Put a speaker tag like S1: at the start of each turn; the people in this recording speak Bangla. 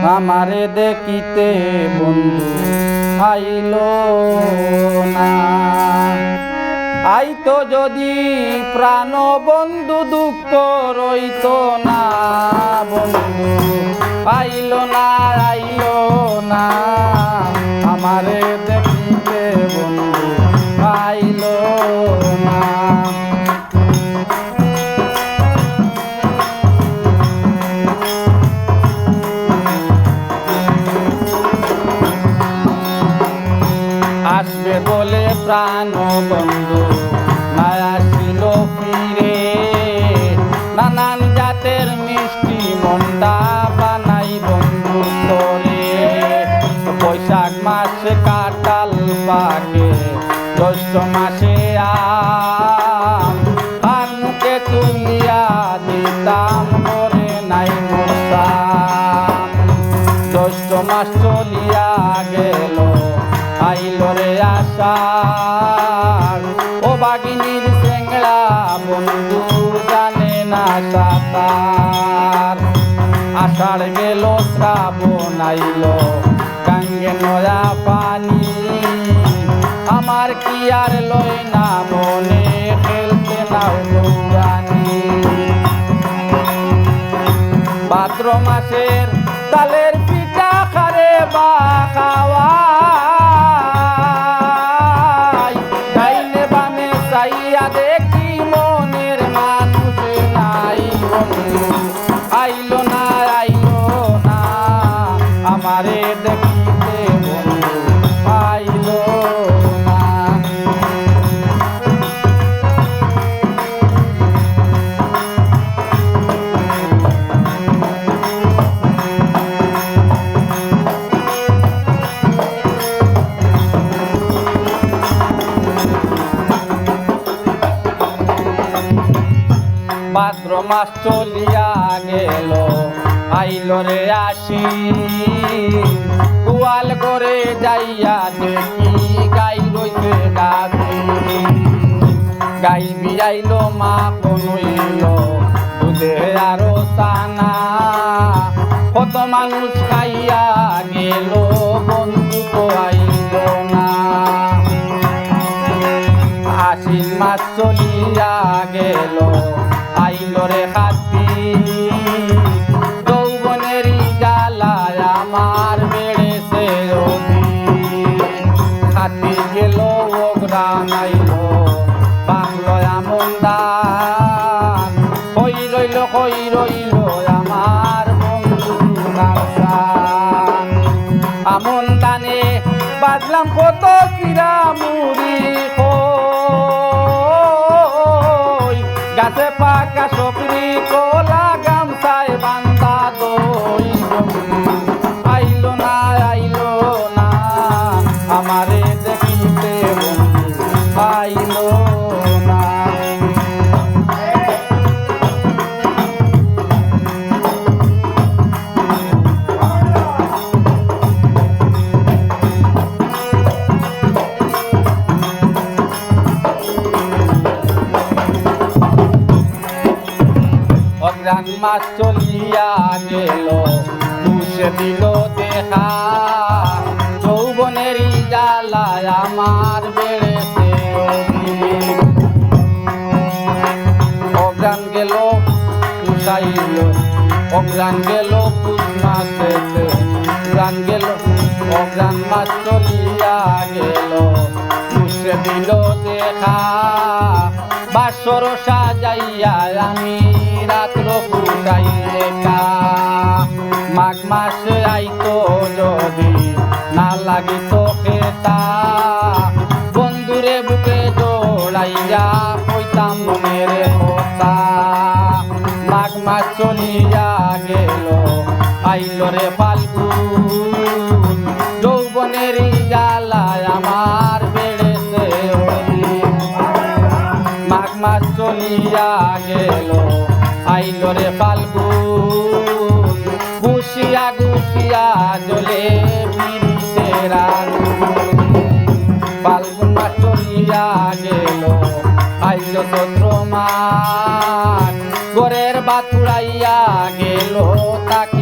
S1: আমারে দেখিতে বন্ধু আইল না। আইতো যদি প্রাণ বন্ধু দুঃখ রইত না, বন্ধু আইল না, আইল না। আমারে দেখিতে বন্ধু আইল না। আসবে বলে প্রাণ বন্ধু না আসিল ফিরে, নানান জাতের মিষ্টি মন্ডা বানাই বন্ধু তোরে। বৈশাখ মাসে কাঁঠাল পাকে, জ্যৈষ্ঠ মাসে আম, আর মুখে তুলিয়া দিতাম করে নাই মরতাম। জ্যৈষ্ঠ মাস চলিয়া গেল, আইল রে আষাঢ়, ও বাগিনীর চেংড়া বন্ধু জানে না সাঁতার। আষাঢ় গেল, শ্রাবণ আইল, গাঙ্গে নয়া পানি, আমার কি আর লয় না মনে, খেলতে নাও জানি। ভাদ্র মাসের তালের পিঠা খারে বা খাওয়া, দেখি মনের মানুষ নাই বন্ধু আইল না, আইল না। আমারে দেখিতে বন্ধু আইল না। ভাদ্র মাস চলিয়া গেল, আইল রে আশ্বিন, গোয়াল করে যাইয়া দেখি গাই রইছে গাভীন। গাই বিয়াইল, মা বনইল, দুধে আরো সানা, কত মানুষ খাইয়া গেল বন্ধু তো আইল না। আশ্বিন মাস চলিয়া গেল, আইল রে কার্তিক, যৌবনেরই জ্বালায় আমার বেড়েছে অধিক। কার্তিক গেল, অঘ্রাণ আইল, বাংলো আমন দান, কই রইল আমার বন্ধু নাম। আমন দানে বাজলাম কত চিরা মুড়ি, গাছে পাকা সপরি, কোলা গামছায় বান্ধা দই। আইল না, আইল না। আমারে দেখিতে বন্ধু আইল না। অঘ্রাণ মাস চলিয়া গেল, তুষে দিল দেখা, যৌবনেরই জ্বালায় আমার বেড়েছে অধিক। অঘ্রাণ গেল, তুষাইল, অঘ্রাণ গেল পুষ মাসেতে, অঘ্রাণ গেল, অঘ্রাণ মাস চলিয়া গেল, তুষে দিল দেখা। বাসর সাজাইয়া আমি রাত্র ফুটাই লেখা, মাঘ মাসে আইতো যদি না লাগিত খেতা, বন্ধুরে বুকে জোড়াইয়া কইতাম মনের কথা। মাঘ মাস চলিয়া গেল, আইল রে ফাল্গুন, যৌবনেরই জ্বালায় আমার বেড়েছে অধিক। মাঘ মাস চলিয়া গেল, আইল রে ফাল্গুন, গুছিয়া গুছিয়া জ্বলে পিরিতের আগুন। ফাল্গুন মাস চলিয়া গেল, আইল চৈত্র মাস, ঘরের বাতুড়াইয়া গেল তাকে